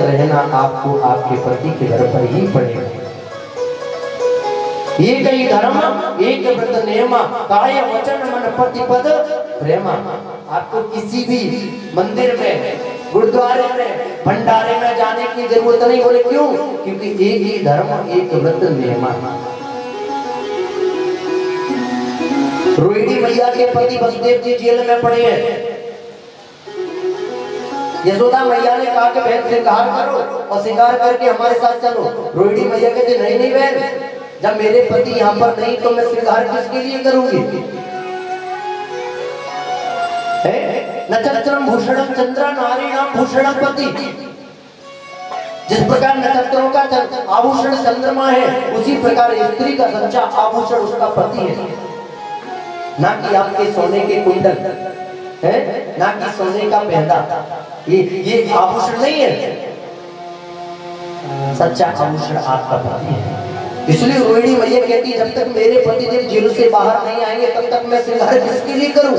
रहना आपको आपके पति के घर पर ही पड़ेगा। एक ही धर्म एक व्रत नियम काय वचन मन प्रतिपद प्रेम। आपको किसी भी मंदिर में, गुरुद्वारे में, भंडारे में जाने की जरूरत नहीं। बोले क्यों? क्योंकि एक ही धर्म एक व्रत नियम। रोहिणी मैया के पति वसुदेव जी जेल में पड़े हैं। यशोदा मैया ने कहा कि बहन श्रृंगार करो और श्रृंगार करके हमारे साथ चलो। रोहिणी मैया कहते नहीं नहीं बहन, जब मेरे पति यहाँ पर नहीं तो मैं श्रृंगार किसके लिए करूंगी? नक्षत्रम भूषणम चंद्र नारीणाम भूषणम पति। जिस प्रकार नक्षत्रों का आभूषण चंद्रमा है, उसी प्रकार स्त्री का सच्चा आभूषण उसका पति है। ना कि आपके सोने के कुंडल है, ना कि सोने का पहना, ये आभूषण नहीं है। सच्चा आभूषण आपका पति है। इसलिए रोहिणी मैया कहती जब तक मेरे पति जब जेल से बाहर नहीं आएंगे तब तक मैं श्रृंगार किसके लिए करूं?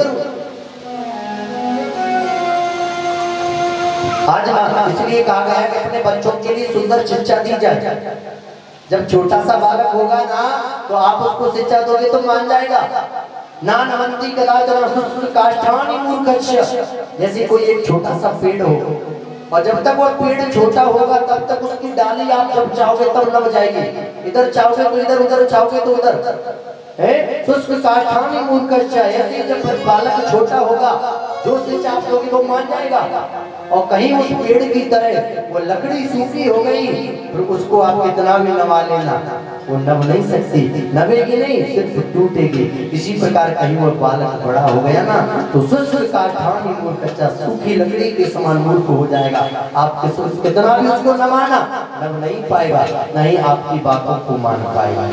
आज इसलिए कहा गया है कि अपने बच्चों के लिए सुंदर शिक्षा दी जाए। जब छोटा सा बालक होगा ना तो आप उसको शिक्षा दोगे तो मान जाएगा। नानवंती कदाचन शुष्क काष्ठानि मूर्खस्य। जैसे कोई एक छोटा सा पेड़ हो और जब तक वो पेड़ छोटा होगा तब तक उसकी डाली आप जब चाहोगे तब लग जाएगी। इधर चाहोगे तो इधर, उधर चाहोगे तो उधर है। शुष्क काष्ठानि मूर्खस्य। ऐसे जब बालक छोटा होगा जो शिक्षा आप दोगे वो मान जाएगा। और कहीं उस पेड़ की तरह वो लकड़ी सूखी हो गई तो उसको आप कितना भी नवा लेना वो नभ नहीं सकती। नवेगी नहीं, सिर्फ टूटेगी। इसी प्रकार कहीं वो बालक बड़ा हो गया ना तो शुष्क काष्ठानि मूर्खस्य, सूखी लकड़ी के समान मूर्ख हो जाएगा। आप कितना भी उसको नवाना नभ नहीं पाएगा, नहीं आपकी बातों को मान पाएगा।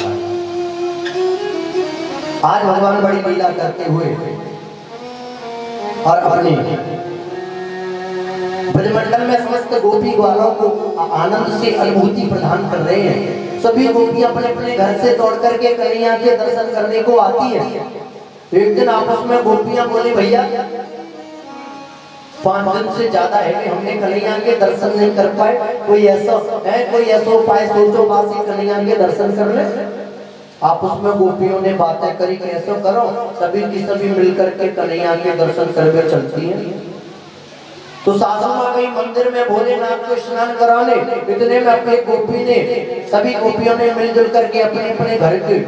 आज भगवान बड़ी लीला करते हुए और अपने ब्रजमंडल में समस्त गोपी ग्वालों को आनंद से अनुभूति प्रदान कर रहे हैं। सभी गोपियां अपने अपने घर से दौड़ करके कन्हैया के दर्शन करने को आती हैं। एक दिन आपस में गोपियां बोली भैया 5 दिन से ज्यादा है कि हमने कन्हैया के दर्शन नहीं कर पाए, कोई ऐसा है, कोई ऐसा उपाय सोचो बासी कन्हैया के दर्शन कर ले। आपस में गोपियों ने बातें करी कि ऐसा करो सभी की सभी मिलकर के कन्हैया के दर्शन करके चलती हैं। तो सासू मां गई मंदिर में भोलेनाथ को स्नान कराने। इतने में अपने गोपी ने, सभी गोपियों ने मिलजुल करके अपने अपने घर के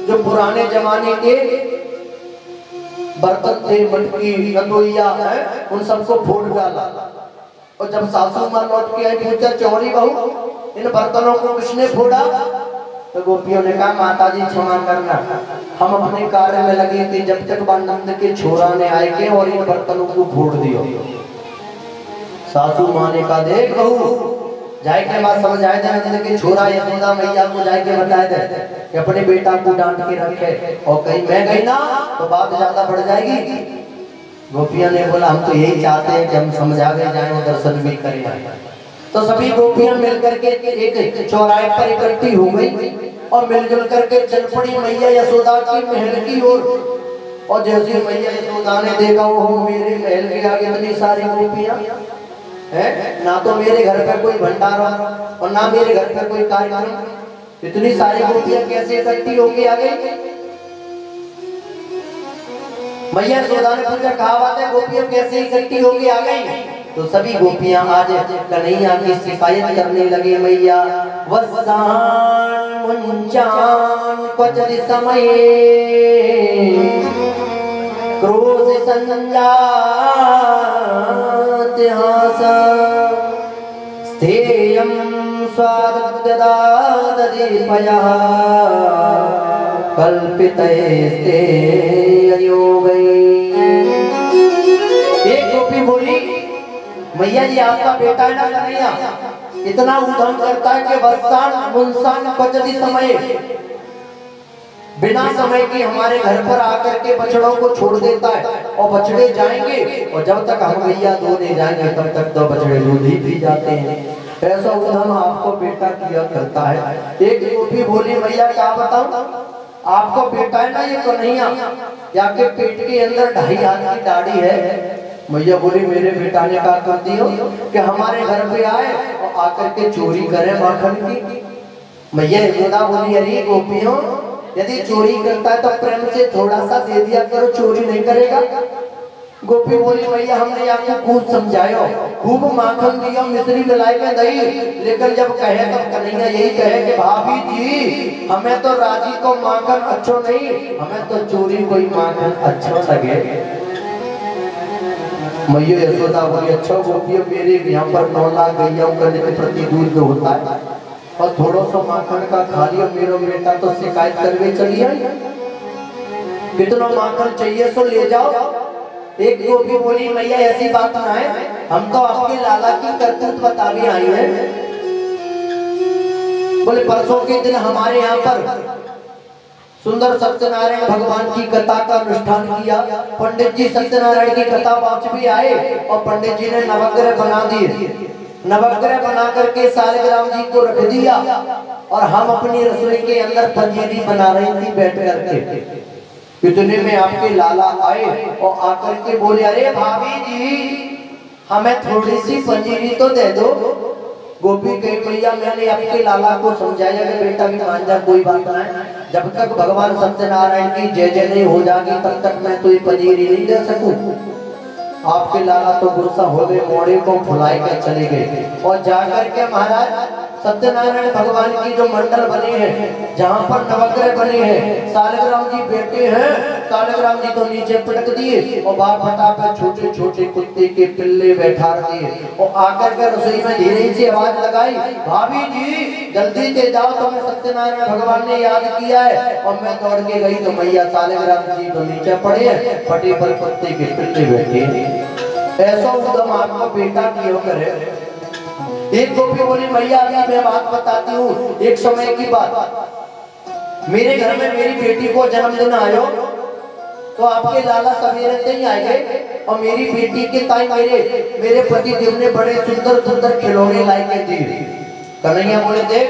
जो पुराने जमाने के बर्तन थे, मटकी, रसोईया है, उन सबको फोड़ डाला। और जब सासू मां लौट के आई पूछा चौरी बहू इन बर्तनों को किसने फोड़ा? तो गोपियों ने कहा माता जी क्षमा करना, हम अपने कार्य में लगे थे जब तक नंद के छोरा ने आए के और इन बर्तनों को फोड़ दियो। सासू मां ने कहा देख बहू जाए के बाद समझाए दे नंद के छोरा यशोदा मैया को जाए के बताए दे कि अपने बेटा को डांट के रखे, और कहीं मैं गई ना तो बात ज्यादा बढ़ जाएगी। गोपियां ने बोला हम तो यही चाहते हैं कि हम समझा के जाए और दर्शन भी करें। तो सभी गोपियां मिलकर के एक चौराहे पर इकट्ठी हो गई और मिलजुल करके चल पड़ी मैया यशोदा की महल की ओर। और जैसे मैया यशोदा ने देखा वो मेरे महल के आगे इतनी सारी गोपियां है, ना तो मेरे घर पर कोई भंडारा और ना मेरे घर पर कोई कार्यक्रम, इतनी सारी गोपियां कैसे इकट्ठी होके आ गई? मैया यशोदा ने पूछा कहा बात है गोपियां कैसे इकट्ठी होके आ गई? तो सभी गोपियां आज कन्हैया की शिकायत करने लगे। मैया वसान मुंचान क्वचित समय क्रोध संजात स्थेयं स्वाददीपया कल्पितैस्ते योगै। एक गोपी बोली मैया जी आपका बेटा है ना कन्हैया इतना उधम करता है कि वसान मुंसान क्वचित समय, बिना समय के हमारे घर पर आकर के बछड़ों को छोड़ देता है और बछड़े जाएंगे और जब तक हम गैया दूध जाएंगे तब तक तो बछड़े दूध ही पी जाते हैं। ऐसा उधम आपको बेटा किया करता है। एक गोपी बोली मैया क्या बताऊं आपको बेटा है ना ये कन्हैया, या के पेट के अंदर 2.5 हाथ की दाढ़ी है मैया बोली मेरे बेटा ने कहा कर दियो कि हमारे घर पे आए और आकर के चोरी करे माखन की। मैया यशोदा बोली अरे गोपियों, यदि चोरी करता है तो प्रेम से थोड़ा सा दे दिया करो, चोरी नहीं करेगा। गोपी बोली मैया हमने आपको खूब समझायो, खूब माखन दिया, मिश्री मिलाई के दही, लेकिन जब कहे तब कन्हैया यही कहे कि भाभी जी हमें तो राजी को माखन अच्छो नहीं, हमें तो चोरी कोई माखन अच्छा लगे। मैया यशोदा बोली अच्छा गोपियों, मेरे यहाँ पर 9 लाख गैया का प्रति दूध होता है और थोड़ा सा माखन का खा लिया, मेरा बेटा तो शिकायत करके चली आई, कितना माखन चाहिए सो ले जाओ। एक गोपी बोली मैया ऐसी बात ना है, हम तो आपके लाला की करतूत बताने आई हैं। बोले परसों के दिन हमारे यहाँ पर सुंदर सत्यनारायण भगवान की कथा का अनुष्ठान किया। पंडित जी सत्यनारायण की कथा बाच भी आए और पंडित जी ने नवग्रह बना दिए। नवग्रह बना करके सालग्राम जी को रख दिया और हम अपनी रसोई के अंदर पंजीरी बना रही थी बैठ करके। इतने में आपके लाला आए और आकर के बोले अरे भाभी जी हमें थोड़ी सी पंजीरी तो दे दो। गोपी कही मैया मैंने आपके लाला को समझाया कि बेटा भी मान जा, कोई बात नहीं, जब तक भगवान सत्यनारायण की जय जय नहीं हो जाएगी तब तक मैं तो ये पंजीरी नहीं दे सकूं। आपके लाला तो गुस्सा हो गए, मोड़े को फुलाए के चले गए और जाकर के महाराज सत्यनारायण भगवान की जो मंडल बने हैं, जहाँ पर नवग्रह बने हैं, सालग्राम जी बैठे हैं, सालग्राम जी तो नीचे पटक दिए और बाप फटाफट छोटे छोटे कुत्ते के पिल्ले बैठा दिए और आकर के रसोई में धीरे से आवाज लगाई भाभी जी जल्दी से जाओ, तुम्हें सत्यनारायण भगवान ने याद किया है। और मैं दौड़ के गई तो मैया सालग्राम जी तो नीचे पड़े हैं, फटे पर कुत्ते के पिल्ले बैठे। ऐसा उद्यम आपका बेटा क्यों करे। एक गोपी बोली मैया अभी मैं बात बताती हूँ, एक समय की बात, मेरे घर में मेरी बेटी को जन्मदिन आयो तो आपके लाला सवेरे से ही आए गए और मेरी बेटी के ताई मेरे पति देव ने बड़े सुंदर सुंदर खिलौने लाए के दिए। कन्हैया बोले देख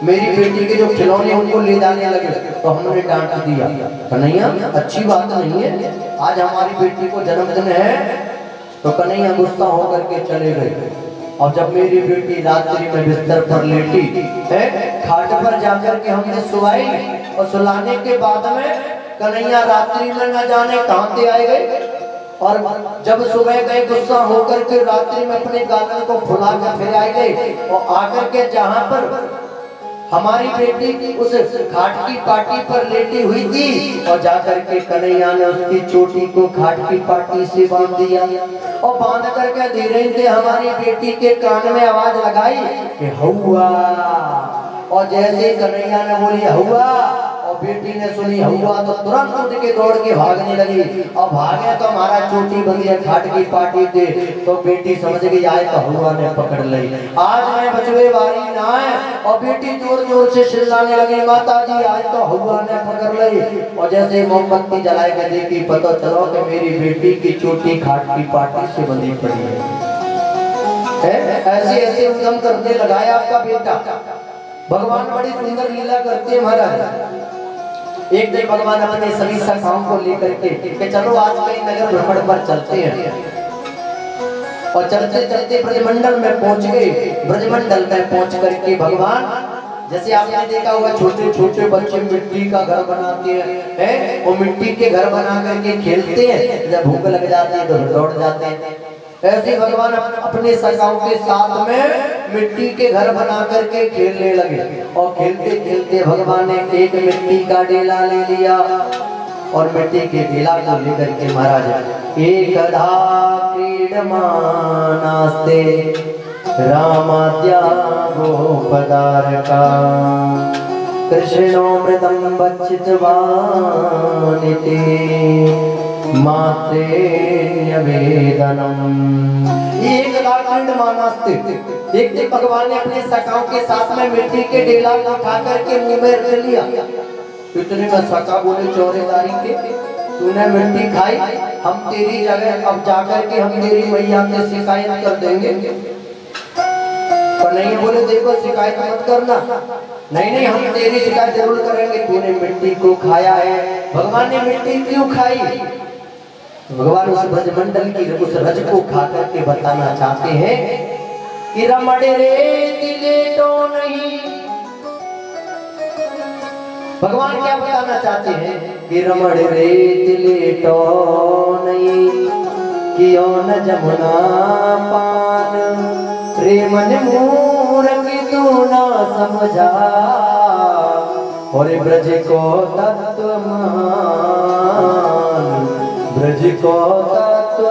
मेरी बेटी के जो खिलौने उनको ले जाने लगे तो हमने डांट दिया, कन्हैया अच्छी बात नहीं है, आज हमारी बेटी को जन्मदिन है। तो कन्हैया गुस्सा होकर के चले गए और जब मेरी बेटी रात्रि में बिस्तर पर लेटी है, खाट पर जाकर के हमने सुलाई और सुलाने के बाद में कन्हैया रात्रि में न जाने कहां से आए गए और जब सुबह गए गुस्सा होकर के रात्रि में अपने गालन को फुला कर फिर आए गए और आकर के जहां पर हमारी बेटी उस घाट की पाटी पर लेटी हुई थी और जाकर के कन्हैया ने उसकी चोटी को घाट की पाटी से बांध दिया और बांध करके धीरे से हमारी बेटी के कान में आवाज लगाई कि हौवा। और जैसे ही कन्हैया ने बोली हौवा और बेटी ने सुनी हौवा तो तुरंत उठ के दौड़ के भागने लगी और भागे तो हमारा चोटी बंधी है घाट की पाटी थे तो बेटी समझ गई आए तो हौवा ने पकड़ ली, आज मैं बचवे वाली ना है। और बेटी जोर जोर से चिल्लाने लगी माता जी आज तो हौवा ने पकड़ ली। और जैसे मोमबत्ती जलाए के देखी पता चलो कि मेरी बेटी की चोटी घाट की पाटी से बंधी पड़ी है। ऐसे ऐसे उद्यम करने लगाया आपका बेटा। भगवान बड़ी सुंदर लीला करते हैं महाराज। एक दिन भगवान अपने सभी सखाओं को लेकर के चलो आज कहीं नगर भ्रमण पर चलते हैं और चलते चलते ब्रजमंडल में पहुंच गए। ब्रजमंडल में पहुंच करके भगवान जैसे आपने देखा होगा छोटे छोटे बच्चे मिट्टी का घर बनाते हैं, वो मिट्टी के घर बना करके खेलते हैं, जब भूख लग जाती है तो दौड़ जाते हैं। ऐसे भगवान अपने सखाओं के साथ में मिट्टी के घर बना करके खेलने लगे और खेलते खेलते भगवान ने एक मिट्टी का डेला ले लिया और मिट्टी के डेला को लेकर के महाराज एकधा क्रीडमानास्ते रामाद्या गोपदारका कृष्णोमृतं भक्षितवानिति एक दिन भगवान ने अपने सखाओं के साथ में मिट्टी के डेला को उठा करके मुंह में रख लिया। इतने में सखा बोले चौरेदारी के तूने मिट्टी खाई, हम तेरी जगह अब जाकर के हम तेरी मैया से शिकायत कर देंगे। पर नहीं बोले देखो शिकायत मत करना, नहीं नहीं हम तेरी शिकायत जरूर करेंगे, तूने मिट्टी को खाया है। भगवान ने मिट्टी क्यों खाई? भगवान उस ब्रजमंडल की उस रज को खा करके बताना चाहते हैं कि रमणे रे दिले तो नहीं। भगवान क्या बताना चाहते हैं कि रमण रे दिले तो नहीं, कियो न जमुना पान, रे मन मूर्ख तू न समझा, और ब्रज को तत्व मान, ब्रज को तत्व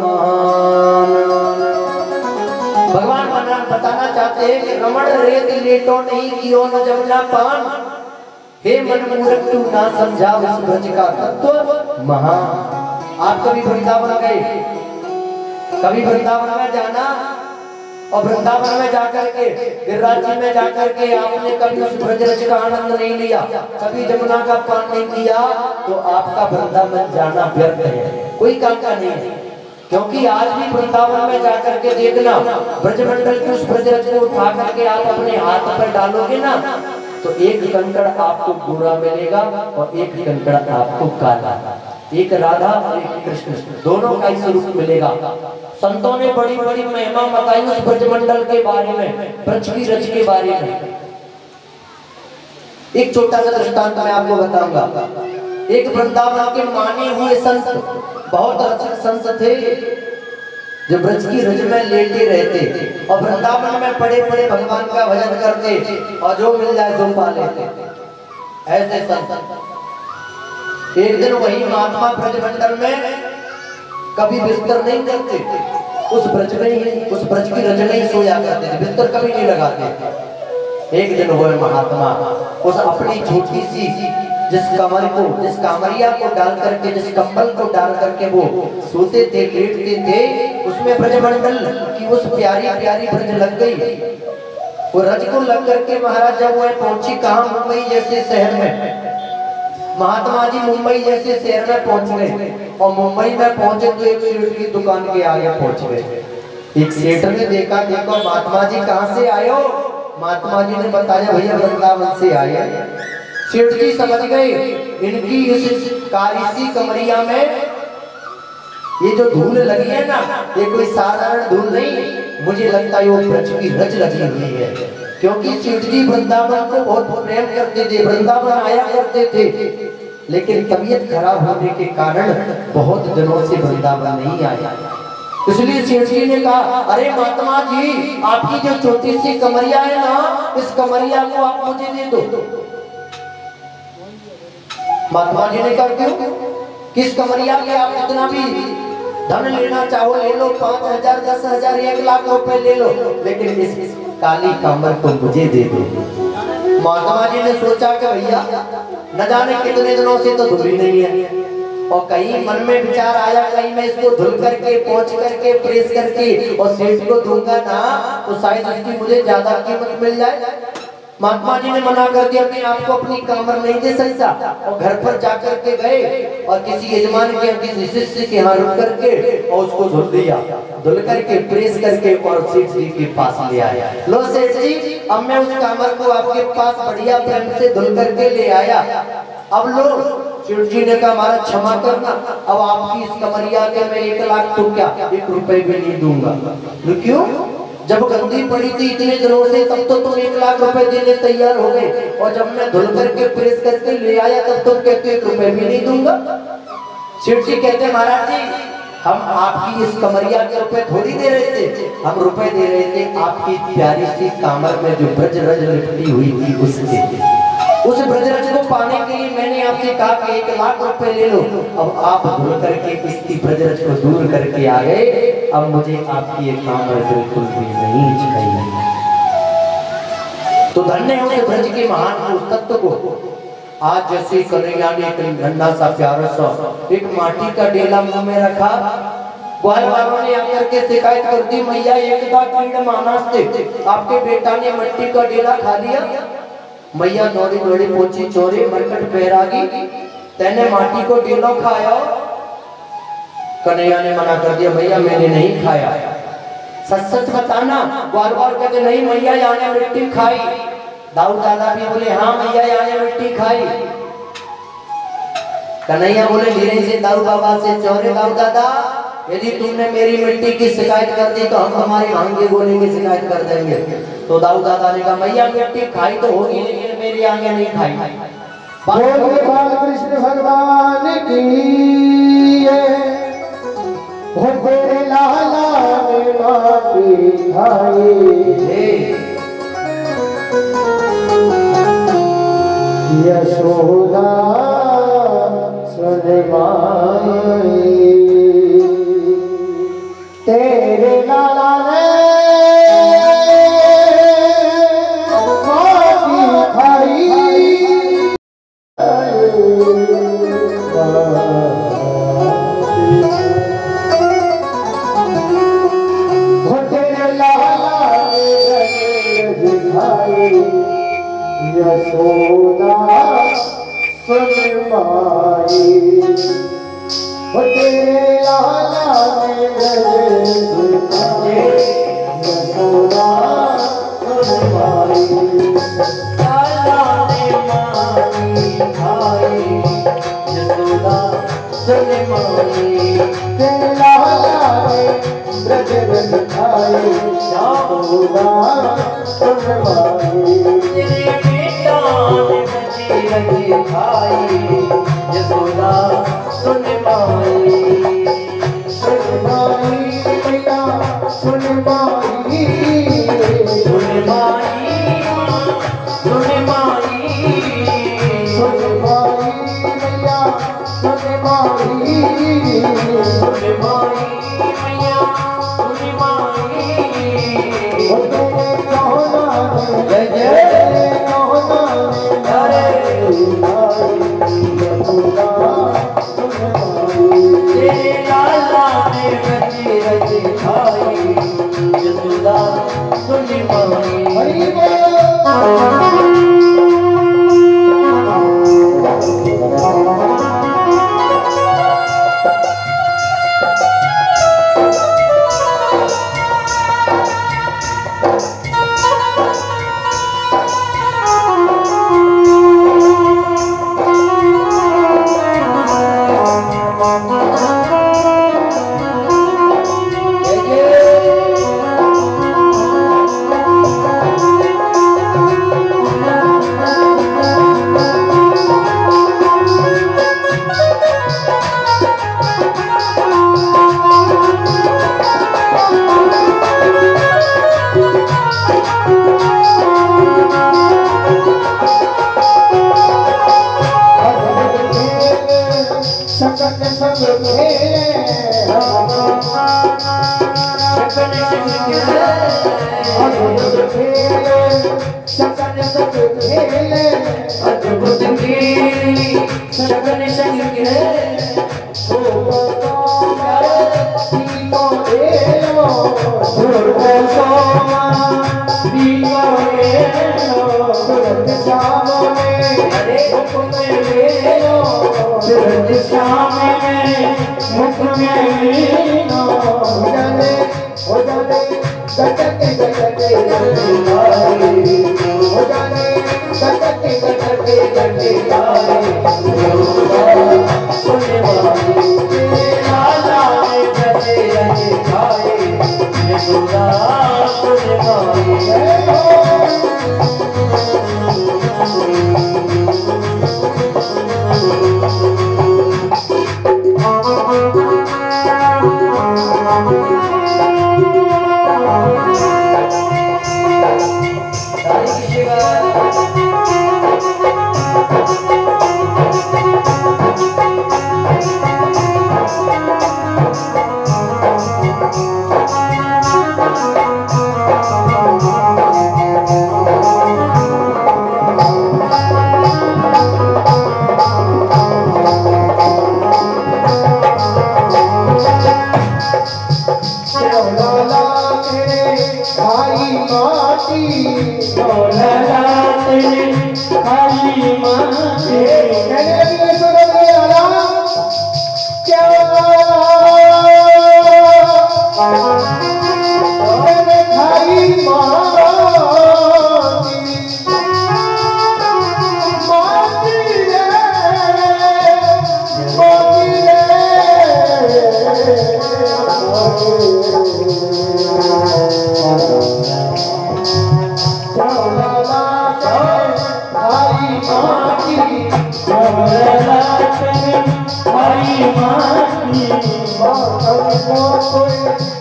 मान। भगवान बताना चाहते हैं कि रमण रे दिले तो नहीं, कियो न जमुना पान, हे मन मूर्ख तू ना समझा उस ब्रज का तत्व महान। आप कभी वृंदावन गए, कभी वृंदावन में जाना और वृंदावन में जाकर के गिरिराज जी में जाकर के आपने कभी उस ब्रज रज का आनंद नहीं लिया, कभी जमुना का पान नहीं लिया, तो आपका वृंदावन जाना व्यर्थ है, कोई काम का नहीं है। क्योंकि आज भी वृंदावन में जाकर के देखना, ब्रजमंडल की उस ब्रज रज को उठा करके आप अपने हाथ पर डालोगे ना, तो एक कंकड़ आपको गोरा मिलेगा और एक कंकड़ आपको काला, एक राधा और एक कृष्ण, दोनों का ही स्वरूप मिलेगा। संतों ने बड़ी बड़ी महिमा बताई उस ब्रजमंडल के बारे में, ब्रज की रज के बारे में। एक छोटा सा दृष्टांत मैं आपको बताऊंगा। एक वृंदावन के माने हुए संत, बहुत रसिक संत थे, जो ब्रज की रज में लेटे रहते और वृंदावन में पड़े पड़े भगवान का भजन करते और जो मिल जाए सो पा लेते। ऐसे संत एक दिन वही महात्मा ब्रजमंडल में कभी बिस्तर नहीं करते, उस ब्रज में ही, उस ब्रज की रज में ही सोया करते थे, बिस्तर कभी नहीं लगाते। एक दिन वो महात्मा उस अपनी छोटी सी जिस कमर को, जिस कामरिया को डाल करके, जिस कंबल को डाल करके वो सोते थे, लेटते थे, उसमें ब्रजमंडल की उस प्यारी प्यारी ब्रज लग गई। वो रज को लग करके महाराज जब वो पहुंची कहाँ, मुंबई जैसे शहर में, महात्मा जी मुंबई जैसे शहर में पहुंच गए और मुंबई में पहुंचे तो एक सेठ की दुकान के आगे पहुंच गए। एक सेठ ने देखा, देखो महात्मा जी कहाँ से आए हो? महात्मा जी ने बताया भैया वृंदावन से आए। सेठ जी समझ गए इनकी इस कारीसी कमरिया में ये जो धूल लगी है ना, ये कोई साधारण धूल नहीं, मुझे लगता है वो ब्रज की रज लगी हुई है। क्योंकि सेठ जी वृंदावन को बहुत प्रेम करते थे, वृंदावन आया करते थे, लेकिन तबीयत खराब होने के कारण बहुत दिनों से वृंदावन नहीं आया। इसलिए सेठ जी ने कहा, अरे महात्मा जी आपकी जो छोटी सी कमरिया है ना, इस कमरिया को आप मुझे दे दो। महात्मा जी ने कहा क्यों? किस कमरिया के आप जितना भी धन लेना चाहो ले लो, 5,000, 10,000, 1 लाख रुपए ले लो, लेकिन इस काली कमर को मुझे दे दो। महात्मा जी ने सोचा कि भैया न जाने कितने दिनों से तो धुली नहीं है, और कहीं मन में विचार आया कहीं मैं इसको धुल करके, पोंछ करके, प्रेस करके और सेठ को दूंगा ना, तो शायद इसकी मुझे ज्यादा कीमत मिल जाए। महात्मा जी ने मना कर दिया, मैं आपको अपनी कामर नहीं दे सकता, और घर पर जाकर के गए और किसी यजमान के, किसी शिष्य के यहाँ रुक करके और उसको धुल दिया, धुल करके प्रेस करके और सेठ जी के पास ले आया। लो सेठ जी, अब मैं उस कामर को आपके पास बढ़िया प्रेम से धुल करके ले आया, अब लो। सेठ जी ने कहा महाराज क्षमा करना, अब आपकी इस कमरिया के मैं 1 लाख तो क्या 1 रुपए भी नहीं दूंगा। क्यों? जब गंदी पड़ी थी इतने दिनों से, तब तो तुम 1 लाख रुपए देने तैयार हो गए, और जब मैं धुल करके प्रेस करके ले आया तब तुम कहते 1 रुपए भी नहीं दूंगा। सेठ जी कहते महाराज जी हम आपकी इस कमरिया के रुपए थोड़ी दे रहे थे, हम रुपए दे रहे थे आपकी प्यारी सी कामर में जो ब्रज रज लिपटी हुई थी उसके। उस ब्रज रज को पाने के लिए मैंने आपसे कहा कि 1 लाख रुपए ले लो, अब आप धुल करके इसकी ब्रज रज को दूर करके आ गए, अब मुझे आपकी ये कामर बिल्कुल भी नहीं चाहिए। तो धन्य है उस ब्रज के महान उस तत्व को। आज जैसे कन्हैया ने एक नन्हा सा प्यारा सा एक माटी का डेला मुंह में रखा, ग्वाल वालों ने आकर के शिकायत कर दी, मैया एकदा कीड़ मानस थे, आपके बेटा ने मिट्टी का डेला खा लिया। मैया दौड़ी दौड़ी पहुंची, चोरी मरकट पैरागी, तेने माटी को डेलो खाया। कन्हैया ने मना कर दिया, भैया मैंने नहीं खाया, सच सच बताना। बार बार कहते नहीं मैया यहाँ ने मिट्टी खाई। दाऊद दादा भी बोले हाँ मैया यहाँ ने मिट्टी खाई। कन्हैया बोले धीरे से दाऊ बाबा से, चौरे दाऊ दादा यदि तुमने मेरी मिट्टी की शिकायत कर दी तो हम तुम्हारी भांग की गोली की शिकायत कर देंगे। तो दाऊ दादा ने कहा मैया मिट्टी खाई तो होगी लेकिन मेरी आगे नहीं खाई। कृष्ण भगवान की लाला में माटी खाई यशोदा सुन माई तेरे लाला ने माटी खाई यशोदा सुन माई तेरे लाला ने यशोदा सुन माई लाला ने माई खाई यशोदा सुन माई तेरे लाला ने ब्रज ब्रज खाई यशोदा सुन माई रंगी खाई यशोदा सुन माई मैया सुन माई सुन माई सुन माई सुन माई मैया सुन माई सुन माई मैया सुन माई जय जय तेरे लाला ने रची रची खाई यशोदा सुन माई।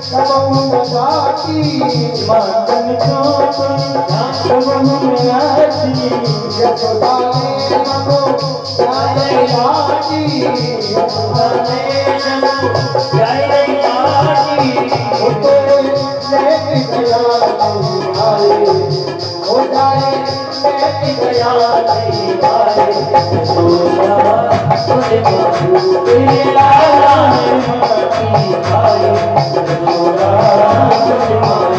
कबहू न जाती मातन छोड़ी कबहू न आती यशोदा ने मको जाए लाटी यशोदा ने जब जाए लाटी उसे लेके गया नहीं आए हो जाए लेके गया नहीं आए यशोदा सुने बाबू तेरे लाला ने माटी खाई यशोदा सुने बाबू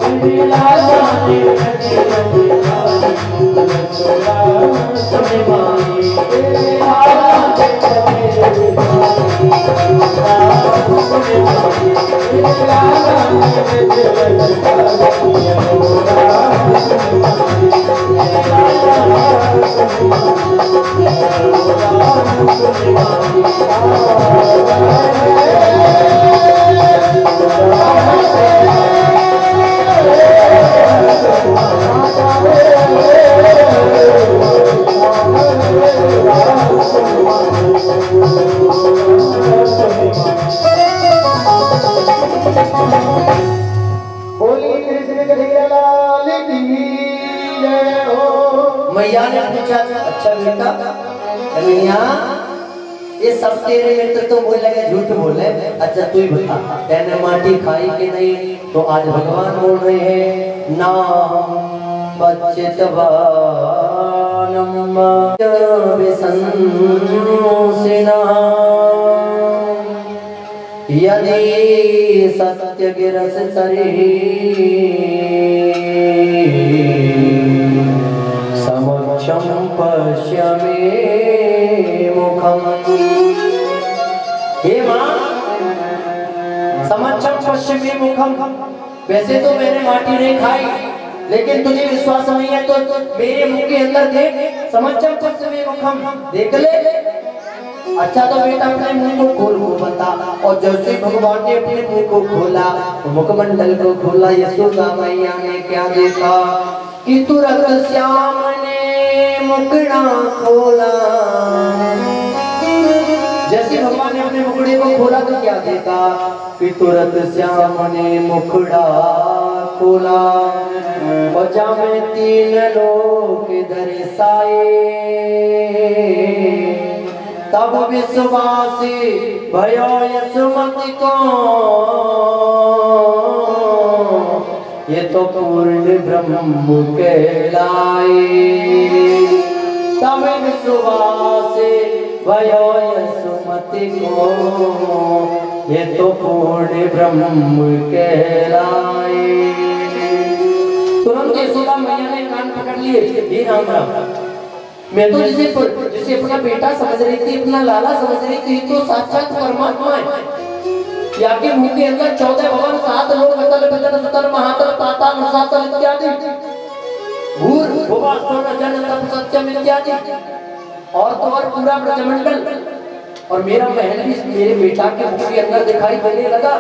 तेरे लाला ने माटी खाई यशोदा सुने बाबू तेरे लाला ने माटी खाई यशोदा सुने बाबू तेरे लाला ने माटी खाई यशोदा बोली कृष्ण कन्हैया लाल की जय हो। मैया ने पूछा अच्छा बेटा कन्हैया ये सब तेरे मित्र तो बोल लगे झूठ बोले अच्छा तू ही बता तेने माटी खाई कि नहीं तो आज भगवान बोल रहे हैं नाम बच्चित वानम विसंसिना यदि सत्य गिरस तरी समक्षम पश्यमे मुखम। हे मां समक्षम पश्यमे मुखम वैसे तो मैंने माटी नहीं खाई लेकिन तुझे विश्वास नहीं है तो मेरे मुंह के अंदर देख समक्षम पश्यमे मुखम देख ले। अच्छा तो बेटा अपने मुंह को खोल को बता और जैसे भगवान ने अपने मुंह को खोला तो मुखमंडल को खोला यशोदा मैया ने क्या देखा कि तुरंत श्याम ने मुखड़ा खोला। जैसे भगवान ने अपने मुखड़े को खोला तो क्या देखा कि तुरंत श्याम ने मुखड़ा खोला और जामे तीन लोग दर्शाए तब विश्वासी भयो यशोमति को ये तो पूर्ण ब्रह्म कहलाए। तब विश्वासी भयो यशोमति को ये तो पूर्ण ब्रह्म कहलाए। तुरंत यशोदा मैया ने कान पकड़ लिए हे राम राम मैं तो जिसे अपना बेटा समझ रही थी अपना लाला समझ रही थी तो साक्षात परमात्मा है। या के मुंह के अंदर 14 भवन 7 लोक अतल पितल सुतल महातल पाताल रसातल इत्यादि भूर भुवा स्वर्ग जन तप सत्यम इत्यादि और तो और पूरा ब्रह्मांडल और मेरा महल भी मेरे बेटा के मुंह के अंदर दिखाई देने लगा।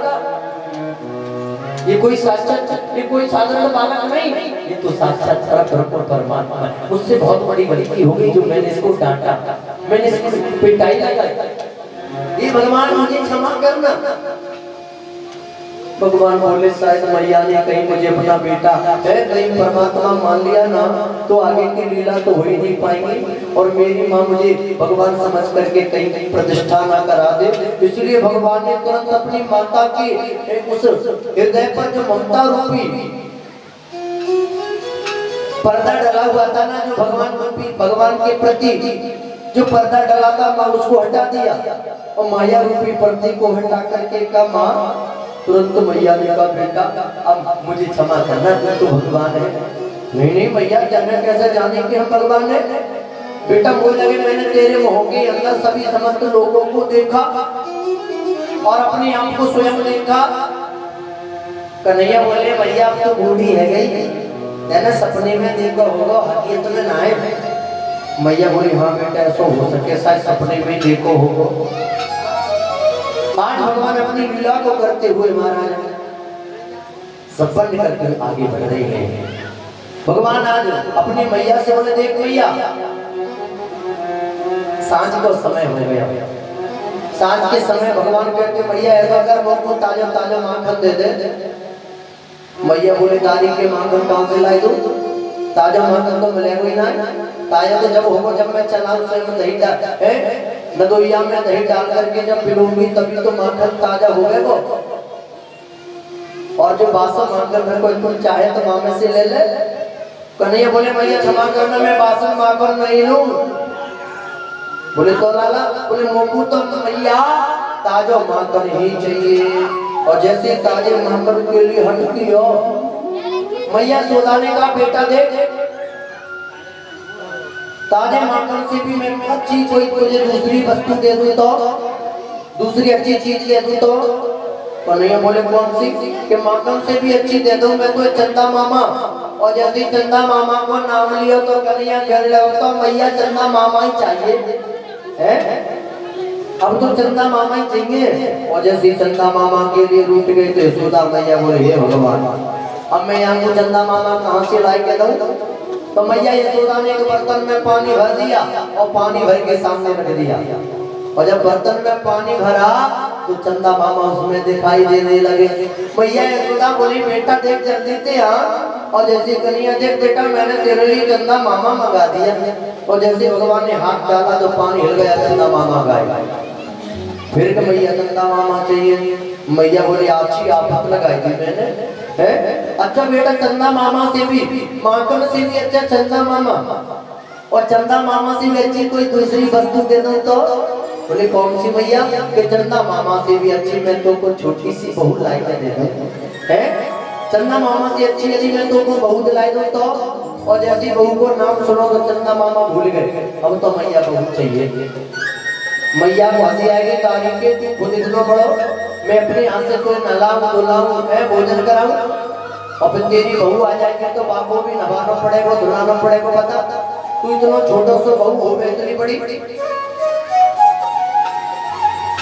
ये कोई साक्षात ये कोई साधारण बालक नहीं ये तो साक्षात परब्रह्म परमात्मा है। उससे बहुत बड़ी गलती हो गई जो मैंने इसको डांटा मैंने इसको पिटाई लगाई। ये भगवान मुझे क्षमा करना। भगवान बोले शायद मैया ने कहीं मुझे अपना बेटा है कहीं परमात्मा मान लिया ना तो आगे की लीला तो हो ही नहीं पाएंगी और मेरी माँ मुझे भगवान समझ करके कहीं प्रतिष्ठा ना करा दे। इसलिए भगवान ने तुरंत अपनी माता की उस हृदय पर जो ममता रूपी पर्दा डला हुआ था ना जो भगवान के प्रति जो पर्दा डला था माँ उसको हटा दिया और माया रूपी पर्दे को हटा करके का माँ तुरंत मैया ने कहा बेटा अब मुझे क्षमा करना तो भगवान है। नहीं मैया जाने कैसे जाने कि हम भगवान है। बेटा बोल लगे मैंने तेरे मुंह के अंदर सभी समस्त लोगों को देखा और अपने आप को स्वयं देखा। कन्हैया बोले भैया अब तो बूढ़ी है गई ना सपने में देखा होगा हकीकत में ना है। मैया बोली हाँ बेटा ऐसा हो सके शायद सपने में देखो होगा। आज भगवान अपनी लीला को करते हुए महाराज सफल करके आगे बढ़ रहे हैं। भगवान आज अपनी मैया से बोले देख मैया सांझ को समय हो गया। सांझ के समय भगवान कहते मैया ऐसा कर मुझको ताजा ताजा माखन दे दे। मैया बोले दादी के माखन कहाँ से लाई दूं? ताजा माखन तो मिलेगा ही ना। ताजा तो जब होगा जब मैं चला उसमें दही डाल नदोइया में दही डाल करके जब पिलूंगी तभी तो माखन ताजा हो गए वो। और जो बासन माखन मेरे को तुम चाहे तो मामे से ले ले। कन्हैया बोले मैया क्षमा करना मैं बासन माखन नहीं लूं। बोले तो लाला बोले मोकू तो मैया ताजा माखन ही चाहिए। और जैसे ताजे माखन के लिए हटती हो मैया सोदाने का बेटा देख ताजे माखन से भी मैं अच्छी कोई तुझे दूसरी वस्तु दे दूं तो दूसरी अच्छी चीज दे दूं तो कन्हैया बोले कौन सी? कि माखन से भी अच्छी दे दूं मैं तो चंदा मामा। और जैसे चंदा मामा को नाम लियो तो कन्हैया कह रहे हो तो मैया चंदा मामा ही चाहिए है। अब तो चंदा मामा ही चाहिए। और जैसे चंदा मामा के लिए रूठ गए तो यशोदा मैया बोले हे भगवान अब मैं यहाँ को चंदा मामा कहाँ से लाई के दूं? तो मैया यशोदा ने एक बर्तन में पानी भर दिया और पानी भर के सामने रख दिया। और जब बर्तन में पानी भरा तो चंदा मामा उसमें दिखाई देने लगे। मैया यशोदा बोली बेटा देख जल्दी से और जैसे कन्हैया देख बेटा मैंने तेरे लिए चंदा मामा मंगा दिया। और जैसे भगवान ने हाथ डाला तो पानी हिल गया चंदा मामा गाय। फिर कि मैया चंदा मामा चाहिए। मैया बोली अच्छी आफत लगाई थी मैंने है। अच्छा बेटा चंदा मामा से भी माखन से भी अच्छा चंदा मामा और चंदा मामा से भी अच्छी कोई दूसरी वस्तु दे दूं तो बोले कौन सी मैया? कि चंदा मामा से भी अच्छी मैं तो को छोटी सी बहू लाई के दे दूं है। चंदा मामा से अच्छी अच्छी मैं तो को बहू दिलाई दूं तो। और जैसी बहू को नाम सुनो तो चंदा मामा भूल गए। अब तो मैया बहू चाहिए। मैया को हंसी आएगी तारीफ के तुम खुद इतना बड़ो मैं अपने हाथ से कोई नहलाऊं धुलाऊं मैं भोजन कराऊं। और फिर तेरी बहू आ जाएगी तो बाप को भी नहवाना पड़ेगा धुलाना पड़ेगा। बता तू इतना छोटा सा बहू हो गई इतनी बड़ी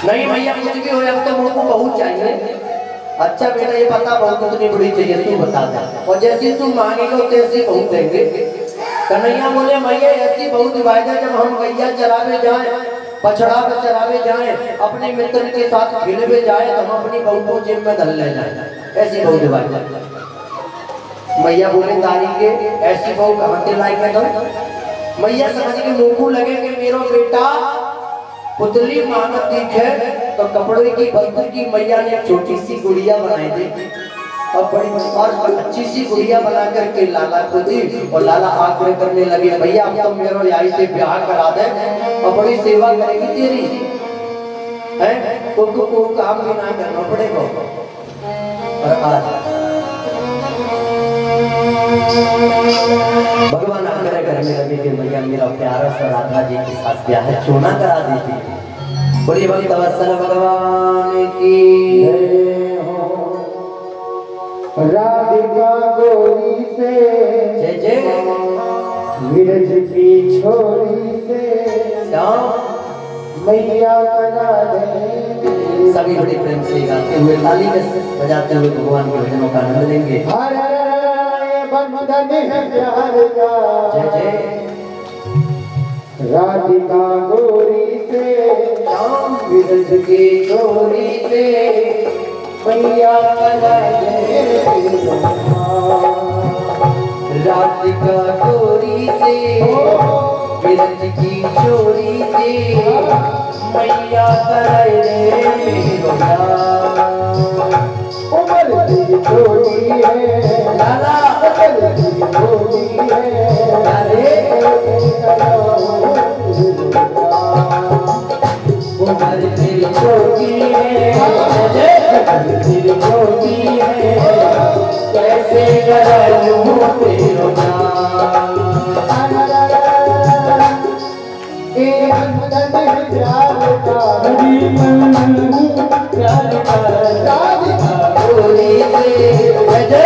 नहीं मैया कुछ भी हो अब तो मुझको बहू चाहिए। अच्छा बेटा ये बता बहू कितनी बड़ी चाहिए तू बता दे। और जैसी तू मांगेगा तैसी बहू देंगे। कन्हैया बोले मैया ऐसी बहू दिवाई दे जब हम गैया चरावे जाए पछड़ा पे चरावे जाए अपने मित्र के साथ खेलवे जाए तो हम अपनी बहू को जेब में धल ले जाए। ऐसी बहू दिवाई दे। मैया बोले तारीख के ऐसी बहू कहाँ से लाई के दो? मैया समझ के मुंह लगे कि मेरा बेटा पुतली मानत दिखे तो कपड़े की बंदर की मैया ने छोटी सी गुड़िया बनाई थी और बड़ी और अच्छी सी गुड़िया बना करके लाला को दी। और लाला आग्रह करने लगे भैया अब तो मेरा यही से ब्याह करा दे और बड़ी सेवा करेगी तेरी है को काम भी ना करना पड़ेगा। और आज भगवान आग्रह करने लगे कि भैया मेरा प्यारा सा राधा जी के साथ ब्याह चोना करा देती। बोलिए भक्त वत्सल भगवान की राधिका गोरी से जय जय विरज की छोरी से मैया करा दे। सभी बड़े प्रेम से गाते हुए ताली बजाते हुए भगवान के भजनों का आनंद लेंगे। हर बंधन है प्यार का जय जय राधिका गोरी से विरज की छोरी से मैया करा दे। राधिका गोरी से विरज की छोरी से मैया करा दे मेरो उम्र की छोड़ी है लाला उम्र की छोड़ी है अरे उम्र तेरी छोटी है तेरी छोटी है कैसे करूं तेरो नाम। प्यार का गोरी से अरे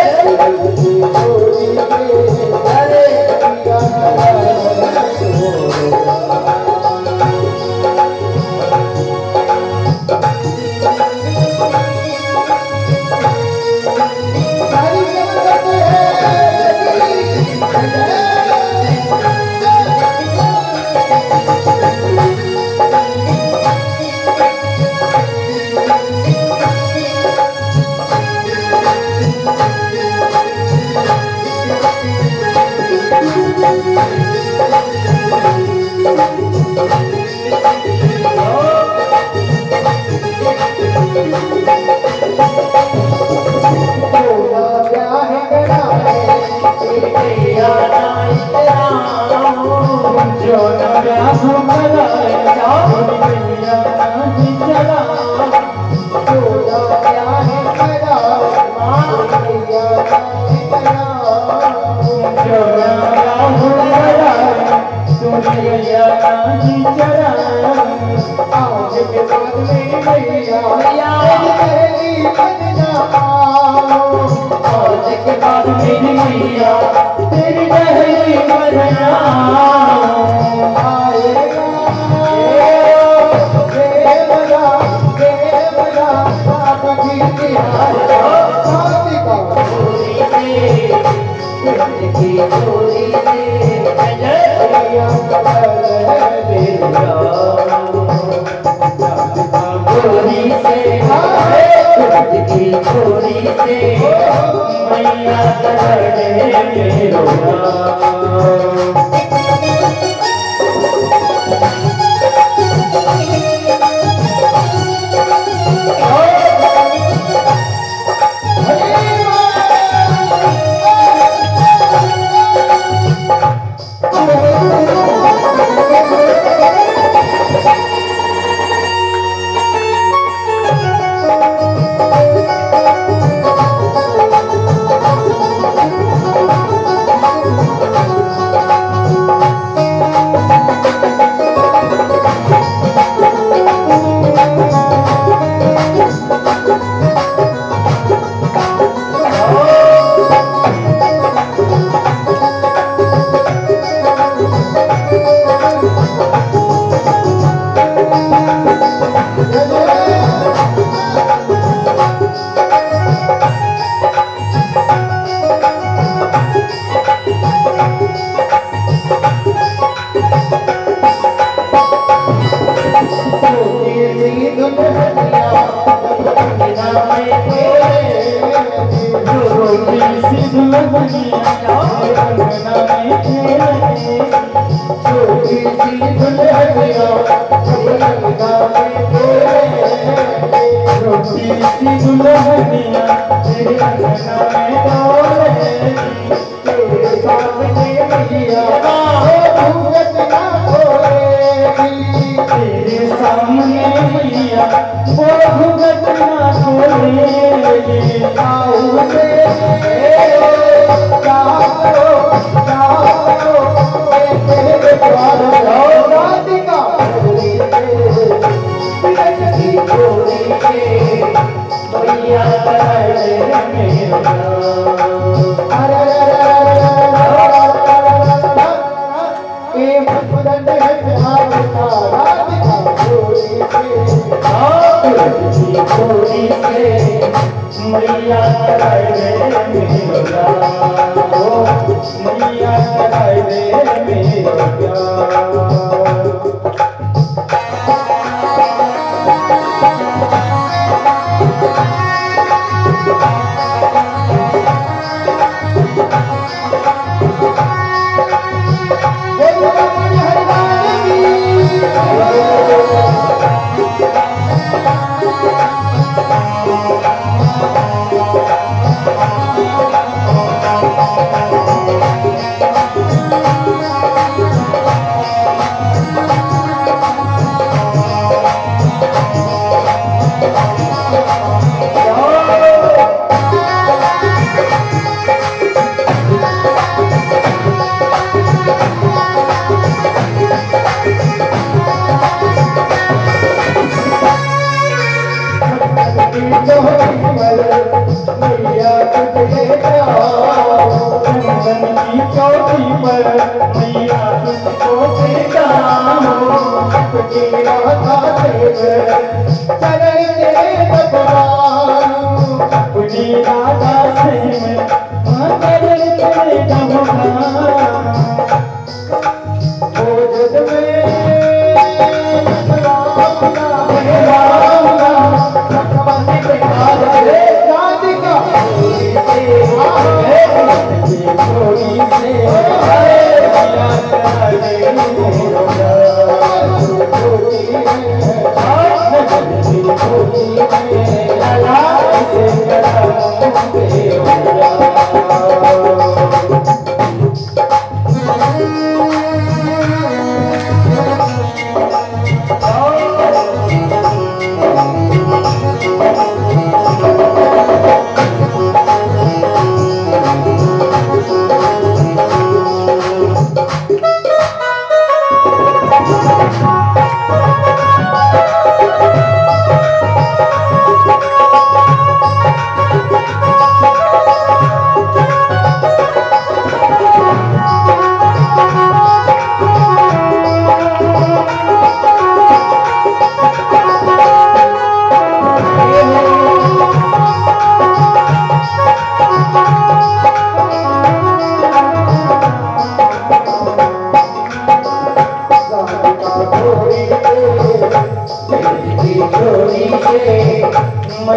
की चोरी से मैया कराए दे मेरा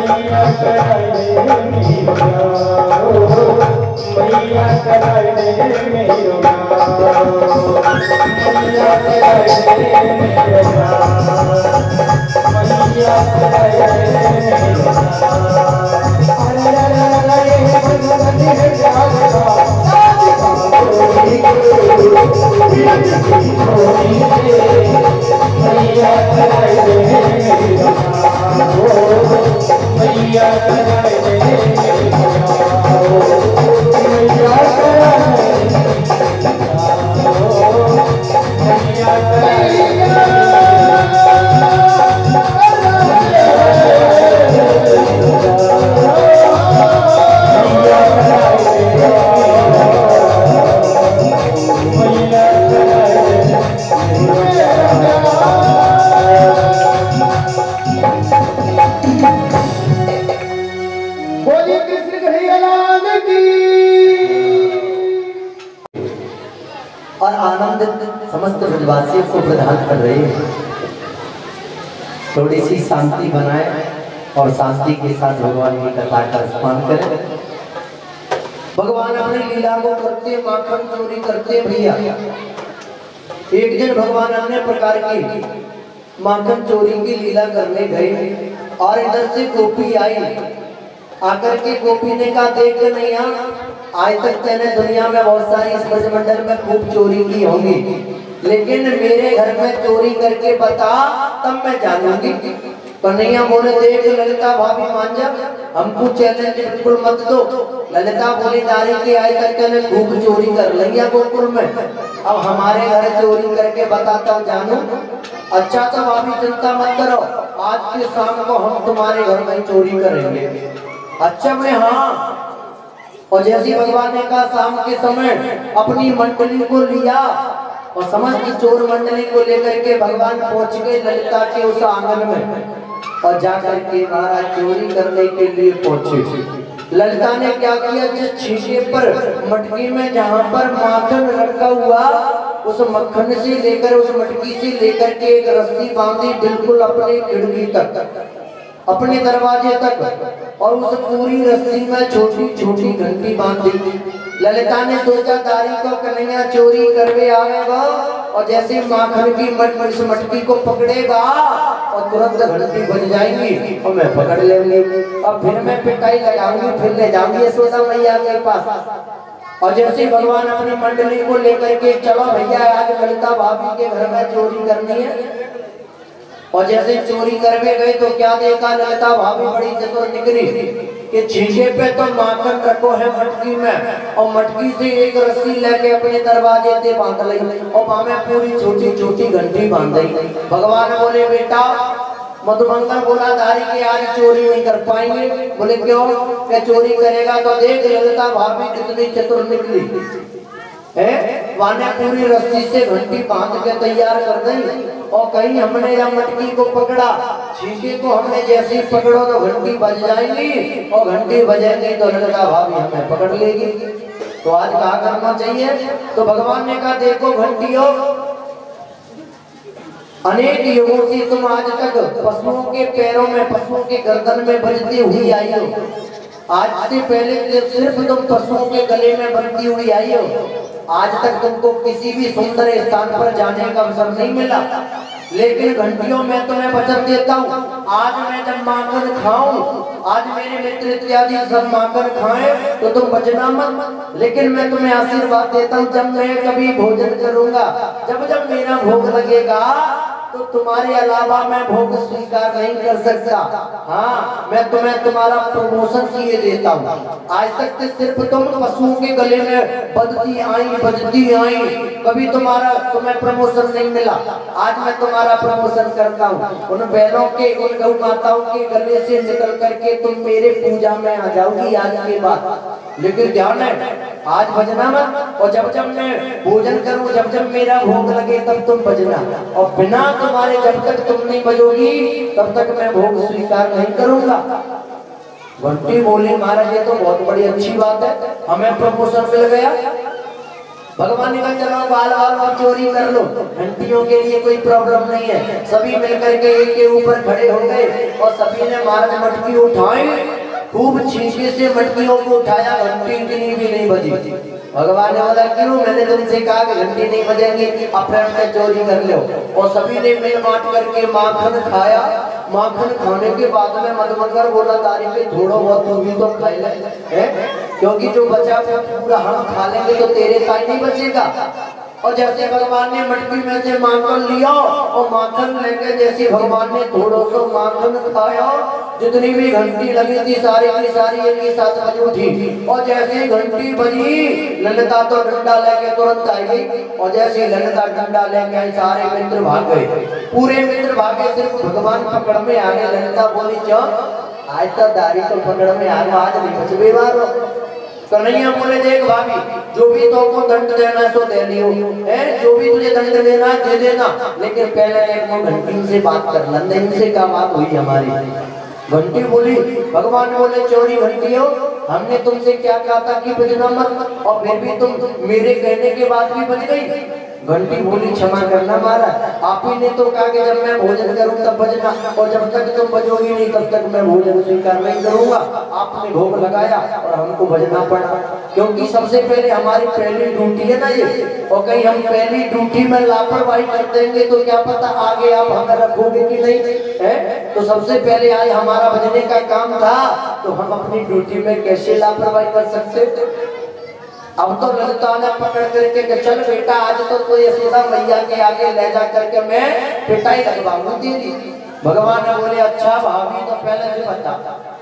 मैया कराए दे मेरा मैया कराए दे मेरा मैया कराए दे मैया कराए दे मैया कराए दे मैया और आनंद समस्त ब्रजवासियों को प्रदान कर रहे हैं। थोड़ी सी शांति बनाए और शांति के साथ भगवान की कथा का स्मरण करें। भगवान अपनी लीला को करते माखन चोरी करते भैया। एक दिन भगवान अन्य प्रकार की माखन चोरी की लीला करने गए और इधर से गोपी आई। आकर के गोपी ने कहा देख नहीं आज तक तेने दुनिया में बहुत सारी इस ब्रजमंडल में खूब चोरी की होंगी, लेकिन मेरे घर में चोरी करके बता तब मैं जानूंगी। कन्हैया बोले देख ललिता भाभी मान जा, हमको चैलेंज बिल्कुल मत दो। ललिता बोली दारी की आज तक तेने खूब चोरी कर लिया गोकुल में, अब हमारे घर चोरी करके बताता हूँ जानू। अच्छा तो भाभी चिंता मत करो, आज के शाम को हम तुम्हारे घर में चोरी करेंगे। अच्छा मैं हाँ। और जैसे भगवान ने कहा शाम के समय अपनी मंडली को लिया और समस्त चोर मंडली को लेकर के भगवान पहुंच गए ललिता के उस आंगन में और जाकर के महाराज चोरी करने के लिए पहुंचे। ललिता ने क्या किया, जिस छींके पर मटकी में जहां पर माखन रखा हुआ उस मक्खन से लेकर उस मटकी से लेकर के एक रस्सी बांधी बिल्कुल अपने खिड़की तक अपने दरवाजे तक और उस पूरी रस्सी में छोटी छोटी घंटी बांधी। ललिता ने सोचा दारी को कन्हैया चोरी करके आएगा और जैसे माखन की मटकी को पकड़ेगा और तुरंत घंटी बज जाएंगी और मैं पकड़ लेंगे और फिर मैं पिटाई लगाऊंगी, फिर ले जाऊंगी यशोदा मैया के पास। और जैसे भगवान अपनी मंडली को लेकर के चलो भैया आज ललिता भाभी के घर में चोरी करनी है। और जैसे चोरी करके गए तो क्या देखा, ललिता भाभी बड़ी चतुर निकली कि छींके पे तो माखन रखो है मटकी में और मटकी से एक रस्सी लेके अपने दरवाजे से बांध ली और वहां पूरी छोटी छोटी घंटी बांध दी। भगवान बोले बेटा मधुमंगल बोला दारी के आज चोरी नहीं कर पाएंगे। बोले क्यों, क्या चोरी करेगा तो देख ललिता भाभी कितनी चतुर निकली है, वाने पूरी रस्सी से घंटी बांध के तैयार कर दी और कहीं हमने या मटकी को पकड़ा, छींके को हमने जैसे पकड़ो तो घंटी बज जाएंगी और घंटी बजेगी तो ललिता भाभी हमें पकड़ लेगी। तो आज क्या करना चाहिए, तो भगवान ने कहा देखो घंटियों अनेक युगों से तुम आज तक पशुओं के पैरों में पशुओं के गर्दन में बजती हुई आई हो। आज से पहले सिर्फ तुम पशुओं के गले में बंधी हुई आई हो। आज तक तुमको किसी भी सुंदर स्थान पर जाने का अवसर नहीं मिला, लेकिन घंटियों में तुम्हें वचन देता हूँ आज मैं जब माखन खाऊं, आज मेरे मित्र इत्यादि सब माखन खाएं तो तुम बचना मत। लेकिन मैं तुम्हें आशीर्वाद देता हूँ जब मैं कभी भोजन करूंगा, जब जब मेरा भोग लगेगा तो तुम्हारे अलावा मैं भोग स्वीकार नहीं कर सकता। हाँ मैं तुम्हें तुम्हारा प्रमोशन किए देता हूँ। आज तक तो सिर्फ तुम पशुओं के गले में बजती आई, कभी तुम्हें प्रमोशन नहीं मिला। आज मैं तुम्हारा प्रमोशन करता हूँ। उन बैलों के उन गौ माताओं के गले से निकल करके तुम मेरे पूजा में आ जाओगी आज के बाद। लेकिन ध्यान है आज बजना मत, और जब जब मैं भोजन करूं जब जब मेरा भोग लगे तब तुम बजना, और बिना तुम्हारे जब तक तुम नहीं बजोगी तब तक मैं भोग स्वीकार नहीं करूंगा। घंटी बोली महाराज ये तो बहुत बड़ी अच्छी बात है, हमें प्रमोशन मिल गया। भगवान ने कहा चलो बाल बाल और चोरी कर लो, घंटियों के लिए कोई प्रॉब्लम नहीं है। सभी मिलकर के एक के ऊपर खड़े हो गए और सभी ने महाराज मटकी उठाई, खूब छींके से मटकियों को उठाया, घंटी इतनी भी नहीं बजी। भगवान ने बोला क्यों? मैंने तुमसे कहा कि घंटी नहीं बजेगी, अपने में चोरी कर लो। और सभी ने मिल बांट करके माखन खाया। माखन खाने के बाद में मधुमक्खी बोला तारीफ के थोड़ा बहुत तू भी तो खा ले, क्योंकि जो बचा पूरा हम खा लेंगे तो तेरे पास नहीं बचेगा। और जैसे भगवान ने मटकी में से माखन लिया और माखन लेके जैसे भगवान ने थोड़ा सा माखन खाया, जितनी भी घंटी लगी थी सारी की सारी एक ही साथ बज उठी। और जैसे घंटी बजी ललिता तो डंडा लेके तुरंत आई गई। और जैसे ललिता डंडा लेके आई सारे मित्र भाग गए, पूरे मित्र भागे, सिर्फ भगवान पकड़ में आ गए। ललिता बोली चल आज तो दारी तो पकड़ में आ गया, आज नहीं बच बेवार। कन्हैया बोले देख भाभी जो भी तो को दंड देना है सो दे लियो, जो भी तुझे दंड देना है दे देना, लेकिन पहले एक वो घंटी से बात कर लें, इनसे क्या बात हुई हमारी। घंटी बोली, भगवान बोले चोरी घंटी हो, हमने तुमसे क्या कहा था कि बजना मत, और फिर भी तुम मेरे कहने के बाद भी बज गई। घंटी बोली क्षमा करना महाराज, आप ही ने तो कहा कि जब मैं भोजन करूं तब बजना, और जब तक तुम बजोगी नहीं तब तक मैं भोजन स्वीकार नहीं करूंगा। आपने भोग लगाया और हमको बजना पड़ा, क्योंकि सबसे पहले हमारी पहली ड्यूटी है ना ये। और कहीं हम पहली ड्यूटी में लापरवाही कर देंगे तो क्या पता आगे आप हमें रखोगे कि नहीं है। तो सबसे पहले आज हमारा बजने का काम था, तो हम अपनी ड्यूटी में कैसे लापरवाही कर सकते। अब तो ललिता ने पकड़ करके कि चल बेटा आज तो यशोदा मैया के आगे ले जा करके मैं पिटाई लगवाऊंगी तेरी। भगवान ने बोले अच्छा भाभी तो पहले से बता,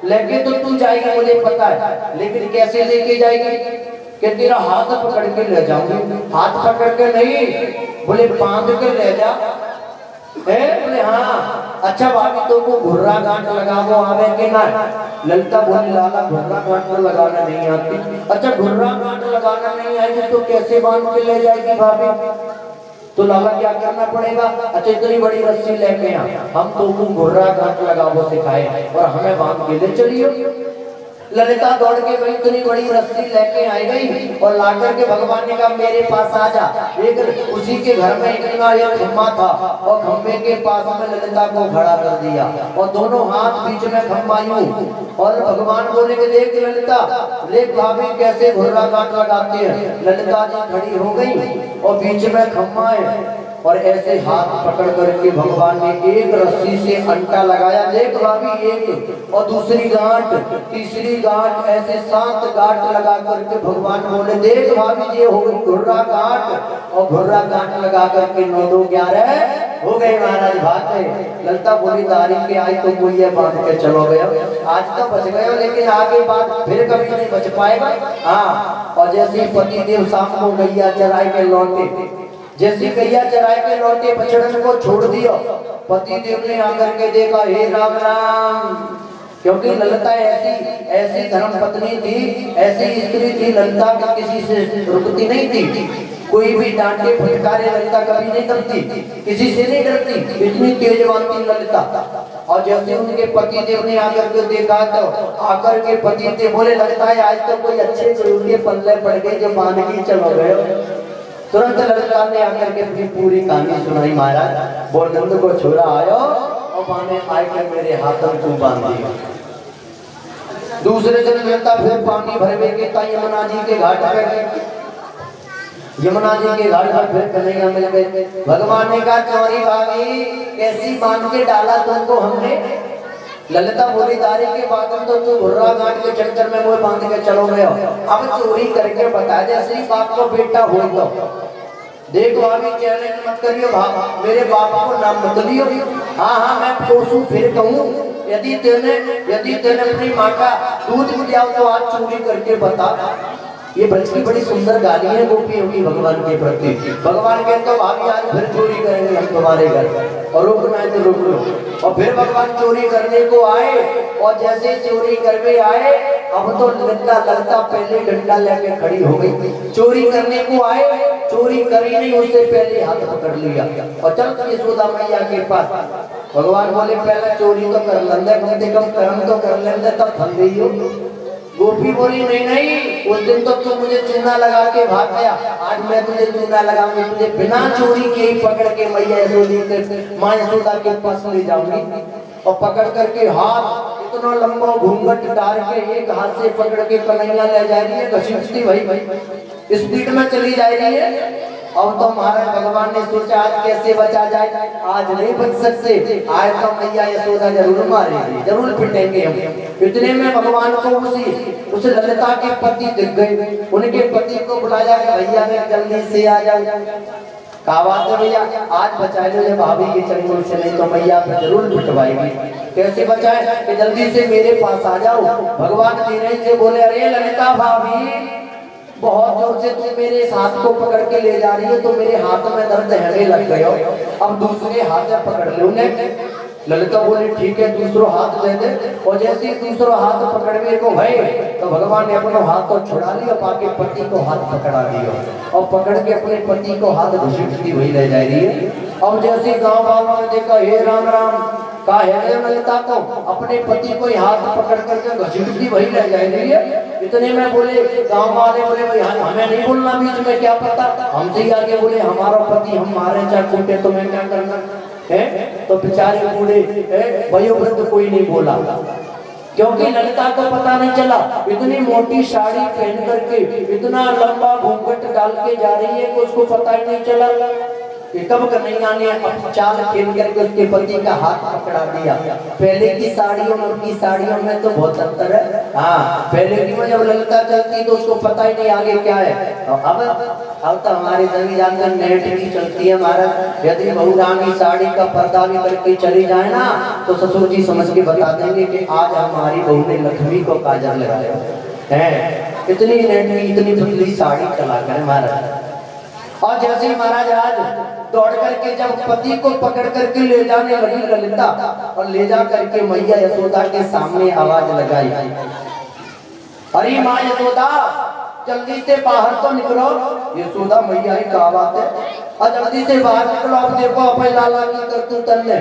लेके तो तू जाएगी मुझे पता है, लेकिन कैसे लेके जाएगी? कि तेरा हाथ पकड़ के ले जाऊंगी। हाथ पकड़ के नहीं, बोले बांध के ले जा। बोले हाँ अच्छा भाभी तो को घुर्रा गांठ लगावो आवे के ना? ललिता बोली लाला घुर्रा गांठ तो लगाना नहीं आती। अच्छा घुर्रा गांठ लगाना नहीं आएगी तो कैसे बांध के ले जाएगी भाभी? तो लाला क्या करना पड़ेगा? अच्छा इतनी बड़ी रस्सी लेके आ, हम तो को घुर्रा गांठ लगावो सिखाए और हमें बांध के ले चलिए। ललिता दौड़ के गई, इतनी बड़ी रस्सी लेके आई गई और लाकर के भगवान ने कहा मेरे पास आ जा। एक उसी के घर में इतना एक खम्मा था और खम्भे के पास में ललिता को खड़ा कर दिया और दोनों हाथ बीच में खम्मा यूं। और भगवान बोले कि देख ललिता, देख भाभी कैसे घुर्रा गांठ लगाते हैं। ललिता जी खड़ी हो गई और बीच में खम्मा है और ऐसे हाथ पकड़ करके भगवान ने एक रस्सी से अंटा लगाया। देख भाभी एक, और दूसरी गांठ, तीसरी गांठ, ऐसे 7 गांठ लगा करके भगवान बोले देख भाभी ये हो गई घुर्रा गांठ। और घुर्रा गांठ लगा करके 9 2 11 हो गए महाराज भाग गए। ललिता बोली तारीख के आई तो कोई ये बांध के चलो गया, आज तो बच गए लेकिन आगे बात फिर कभी नहीं बच पाएगा। हाँ और जैसे पति देव शाम को गैया चराए के लौटे, जैसे गैया चराए के लौटे बछड़न को छोड़ दिया, पति देव ने आकर के देखा हे राम राम, क्योंकि ललिता ऐसी धर्म पत्नी थी, ऐसी स्त्री थी ललिता की किसी से रुकती नहीं थी। कोई भी डांटे फटकारे ललिता कभी नहीं दबती, किसी से नहीं डरती, इतनी तेजवान थी ललिता। और जैसे उनके पति देव ने आकर के देखा तो आकर के पति देव बोले लगता है आज तो कोई अच्छे गुरु के पल्ले पड़ गए जो बांध के चलो गए। तुरंत ललिता ने आकर के अपनी पूरी कहानी सुनाई महाराज। वो नंद को छोड़ा आयो और बाने आके मेरे हाथों को बांध दिया। दूसरे दिन ललिता फिर पानी भरवे के ताई यमुना जी के घाट पर गई। यमुना जी के घाट पर फिर कन्हैया मिल गए। भगवान ने कहा चौरी भाभी कैसी बांध के डाला तुमको हमने? ललिता बोली दारी के बाद तो तू घुर्रा गांठ के चक्कर में वो बांध के चलो गए, अब चोरी करके बता जैसे बाप को बेटा हो तो देखो अभी चैलेंज मत करियो मेरे बाप को नाम मत लियो। हाँ मैं पोसू फिर कहूँ यदि तेने अपनी माँ का दूध पिया तो आज चोरी करके बता। ये बड़ी सुंदर गाली है गोपियों की भगवान के प्रति। भगवान कहते तो भाभी आज फिर चोरी करेंगे हम तुम्हारे घर और रुकना है तो रुक लो। और फिर भगवान चोरी करने को आए और जैसे चोरी करने आए अब तो ललिता पहले डंडा लेके खड़ी हो गई। चोरी करने को आए, चोरी करी नहीं उससे पहले हाथ पकड़ लिया और चल यशोदा मैया के पास। भगवान बोले पहले चोरी तो कर लेंगे, कम से कम कर्म तो कर लेंगे तब फल गई हो। गोपी बोली नहीं नहीं, उस दिन तो तू मुझे चूना लगा के भाग गया, आज मैं तुझे चूना लगाऊंगी, तुझे बिना चोरी के ही पकड़ के मैया यशोदा माँ यशोदा के पास ले जाऊंगी। और पकड़ करके हाथ इतना लंबा घूंघट डाल के एक हाथ से पकड़ के कन्हैया ले जा रही है, घसीटती भाई स्पीड में चली जा रही है। अब तो महाराज भगवान ने सोचा आज कैसे बचा जाए, आज नहीं बच सकते, आज तो मैया यशोदा जरूर मारेंगे, जरूर पिटेंगे हम। इतने में भगवान को उस ललिता के पति दिख गए, उनके पति को बुलाया कि भैया ने जल्दी से आ जाओ। कहा बात है भैया, आज बचा लो भाभी के चंगुल से, नहीं तो मैया पे जरूर पिटवाएगी। कैसे बचाए कि जल्दी से मेरे पास आ जाओ। भगवान धीरे से बोले, अरे ललिता भाभी, बहुत जोर से तुम मेरे इस हाथ को पकड़ के ले जा रही है, तो मेरे हाथ में दर्द रहने लग गए हो, अब दूसरे हाथ से पकड़ लो ने। ललिता बोली ठीक है, दूसरा हाथ दे दे। और जैसे ही दूसरा हाथ पकड़ने को है तो भगवान ने अपना हाथ को छुड़ा लिया, बाकी पति को हाथ पकड़ा दिया और पकड़ के अपने पति को हाथ घसीटती हुई ले जा रही है। अब जैसे गांव वालों ने देखा, हे राम राम, कहा है ललिता को अपने पति को हाथ पकड़ करके घसीटती वही ले जा रही है। इतने में बोले गांव वाले, बोले भाई हमें नहीं बोलना बीच में, क्या पता हमसे आगे बोले हमारा पति हम मारे चाहे कूटे, तुम्हें क्या करना है। तो बेचारे बूढ़े वयोवृद्ध कोई नहीं बोला, क्योंकि ललिता को पता नहीं चला। इतनी मोटी साड़ी पहन करके इतना लंबा घूंघट डाल के जा रही है कि उसको पता ही नहीं चला। कब कन्हैया ने चाल खेल करके उसके पति का हाथ पकड़ा दिया। पहले की साड़ियों और की साड़ियों में तो बहुत अंतर है। हाँ, पहले की में जब ललिता चलती तो उसको पता ही नहीं आगे क्या है। तो अब तो हमारे सभी जानकर नेट की चलती है महाराज। यदि बहुरानी साड़ी का पर्दा भी करके चली जाए ना, तो ससुर जी समझ के बता देंगे कि आज हमारी बहू ने लक्ष्मी को काजल लगाया है। इतनी नेट की इतनी पतली साड़ी चला कर महाराज। और जैसे ही महाराज आज दौड़ करके जब पति को पकड़ करके ले जाने लगी ललिता, और ले जा करके मैया यशोदा के सामने आवाज लगाई, अरे माँ यशोदा जल्दी से बाहर तो निकलो। यशोदा मैया ही कहा बात है, और जल्दी से बाहर निकलो, अब देखो अपने लाला की करतूत ने।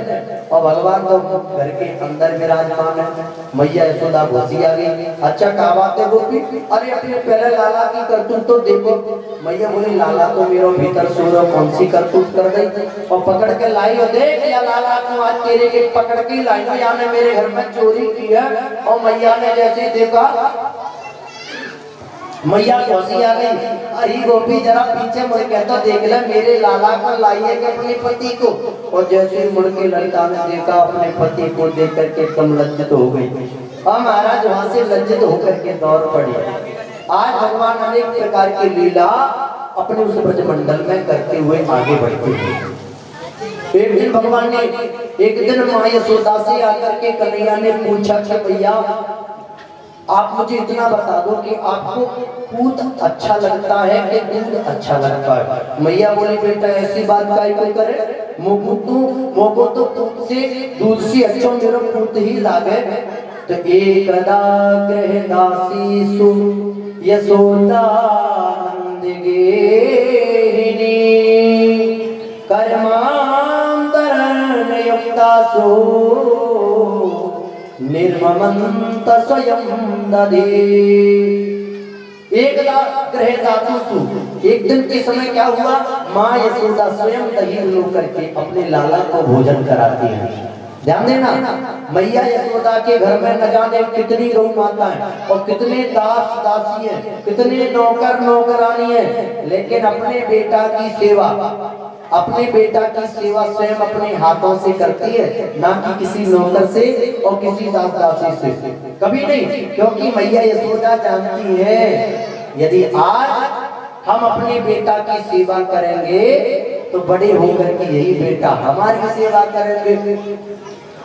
और भगवान तो घर के अंदर विराजमान है। मैया यशोदा घुसी आ गई। अच्छा कहा बात है गोपी, अरे अपने पहले लाला की करतूत तो देखो। मैया बोली लाला तो मेरे भीतर सोरो कौन सी करतूत कर गई, और पकड़ के लाई हो देख या लाला को आज तेरे के पकड़ के लाई हो, या ने मेरे घर में चोरी की है। और मैया ने जैसे देखा, मैया घोसी आ गई। अरे गोपी जरा पीछे मुड़ के तो देख ले मेरे लाला को लाइए के अपने पति को। और जैसे मुड़ के ललिता ने देखा अपने पति को देख करके एकदम लज्जित हो गई। और महाराज वहां से लज्जित होकर के दौड़ पड़ी। आज भगवान अनेक प्रकार की लीला अपने उस ब्रजमंडल में करते हुए आगे बढ़ते हैं। एक दिन भगवान ने, एक दिन माँ यशोदा से आकर के कन्हैया ने पूछा कि भैया आप मुझे इतना बता दो कि आपको दूध अच्छा लगता है कि दूध अच्छा लगता है। मैया बोली बेटा ऐसी बात काहे को करे, मोको तो दूध से अच्छा मेरा पूत ही लागे। तो एकदा गृहदासी सु यशोदा नंद गेहिनी कर्मांतरण युक्ता सो निर्ममंत स्वयं दधे। एक दिन के समय क्या हुआ, माँ यशोदा स्वयं दही लो करके अपने लाला को भोजन कराती है। ध्यान देना, मैया यशोदा के घर में न जाने कितनी गौ माता है और कितने दास दासी है, कितने नौकर नौकरानी है, लेकिन अपने बेटा की सेवा स्वयं अपने हाथों से करती है, ना कि किसी नौकर से और किसी दास दासी से, कभी नहीं। क्योंकि मैया यशोदा जानती है यदि आज हम अपने बेटा की सेवा करेंगे तो बड़े होकर के यही बेटा हमारी सेवा करेंगे।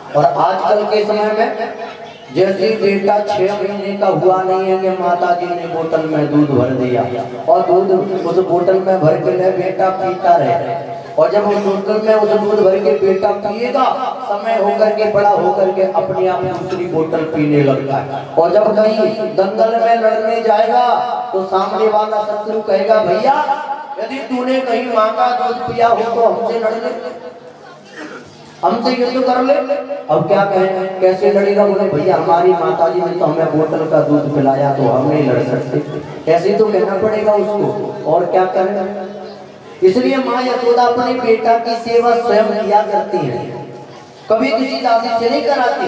और आजकल के समय में जैसे बेटा 6 महीने का हुआ नहीं है कि माता जी ने बोतल में दूध भर दिया और दूध उस बोतल में भर के ले बेटा पीता रहे, और जब उस बोतल में उस दूध भर के बेटा पिएगा, समय होकर के बड़ा होकर के अपने आप दूसरी बोतल पीने लगता है। और जब कहीं दंगल में लड़ने जाएगा तो सामने वाला शत्रु कहेगा भैया यदि तूने कहीं माँ का दूध पिया हो तो हमसे लड़ने। हमसे युद्ध कर ले। अब क्या कहें, कैसे लड़ेगा? बोले भैया हमारी माताजी ने तो हमें बोतल का दूध पिलाया तो हम नहीं लड़ सकते, ऐसे तो कहना पड़ेगा उसको, और क्या करें। इसलिए माँ यशोदा अपने बेटा की सेवा स्वयं किया करती है, कभी किसी दासी से नहीं कराती।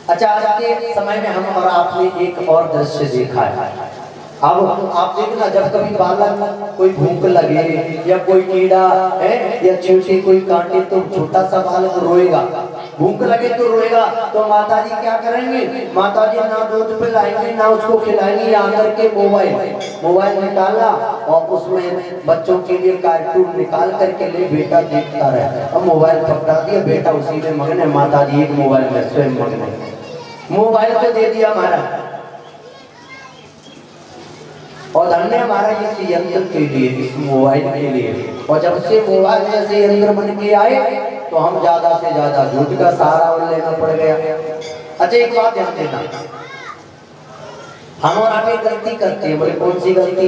अच्छा, आज के समय में हम और आपने एक और दृश्य देखा है। अब आप देखना, जब कभी बालक कोई भूख लगे या कोई कीड़ा है या चींटी कोई काटे तो छोटा सा बालक रोएगा, भूख लगे तो रोएगा। तो माताजी क्या करेंगे? माताजी ना दूध पिलाएंगे ना उसको खिलाएंगे, आकर के मोबाइल निकाला और उसमें बच्चों के लिए कार्टून निकाल करके ले बेटा देखता रहे। अब मोबाइल पकड़ा दिया, बेटा उसी में मगन है, माताजी एक मोबाइल में स्वयं मगन है, मोबाइल पे दे दिया हमारा। और धन्य हमारा इस यंत्र के लिए, इस मोबाइल के लिए। और जब से मोबाइल जैसे यंत्र बन के आए तो हम ज्यादा से ज्यादा झूठ का सहारा और लेना पड़ गया। अच्छा, एक बात ध्यान देना, हम और आप एक गलती करते हैं। बोले कौन सी गलती?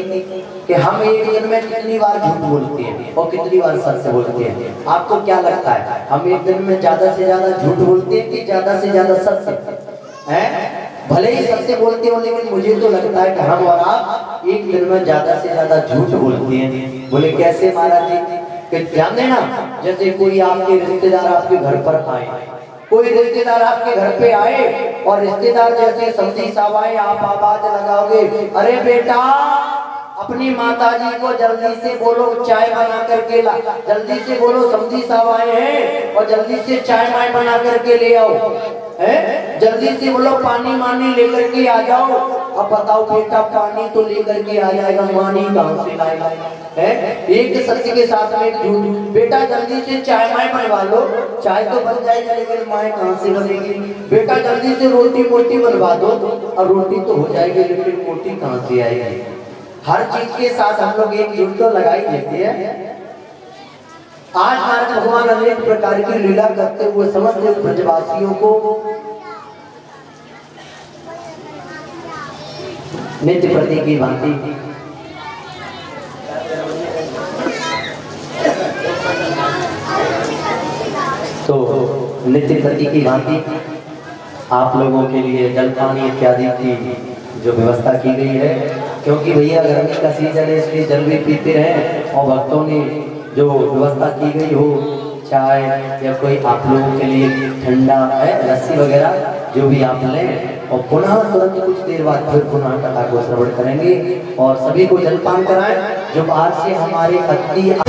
कि हम एक दिन में कितनी बार झूठ बोलते हैं और कितनी बार सच बोलते हैं। आपको क्या लगता है, हम एक दिन में ज्यादा से ज्यादा झूठ बोलते हैं कि ज्यादा से ज्यादा सच है? भले ही सत्य बोलते हो, लेकिन मुझे तो लगता है कि हम और आप एक दिन में ज्यादा से ज्यादा झूठ बोलते हैं। बोले कैसे महाराज जी? कि ध्यान देना, जैसे कोई आपके रिश्तेदार आपके घर पर आए, कोई रिश्तेदार आपके घर पे आए और रिश्तेदार जैसे समझी साहब आए, आप आवाज लगाओगे, अरे बेटा अपनी माताजी को जल्दी से बोलो चाय बना करके ला, जल्दी से बोलो समझी साहब आए हैं और जल्दी से चाय माय बना करके ले आओ, है जल्दी से बोलो पानी मानी लेकर के आ जाओ। अब बताओ बेटा, पानी तो लेकर के आ जाएगा, मानी कहाँ से लाएगा? है एक सत्य के साथ में झूठ। बेटा जल्दी से चाय माय बनवा लो, चाय तो बन जाएगी लेकिन माय कहाँ से बनेगी? बेटा जल्दी से रोटी मोटी बनवा दो, और रोटी तो हो जाएगी लेकिन मोटी कहाँ से आएगी? हर चीज के साथ हम लोग एक झूठ तो लगा ही देते हैं। आज हमारे भगवान अनेक प्रकार की लीला करते हुए समस्त ब्रजवासियों को नित्य प्रति की भांति तो नित्य प्रति की भांति आप लोगों के लिए जल पानी इत्यादि की जो व्यवस्था की गई है, क्योंकि भैया गर्मी का सीजन है इसलिए जल भी पीते हैं। और भक्तों ने जो व्यवस्था की गई हो, चाय या कोई आप लोगों के लिए ठंडा है लस्सी वगैरह जो भी आप लें, और पुनः तुरंत कुछ देर बाद फिर पुनः कथा को श्रवण करेंगे और सभी को जलपान कराएं जो बाहर से हमारे अतिथि।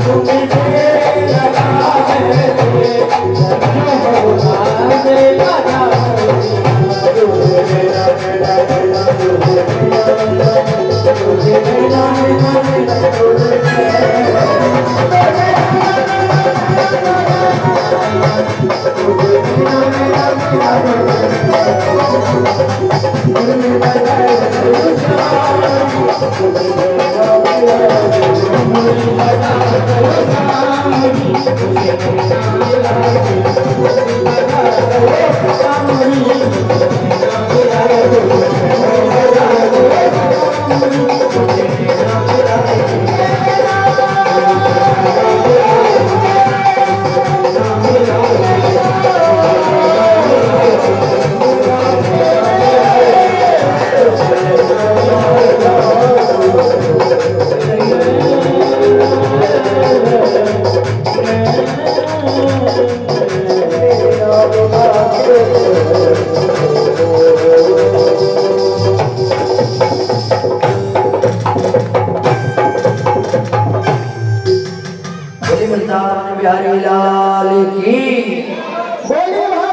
Thank you. बिहारी लाल की बोलिए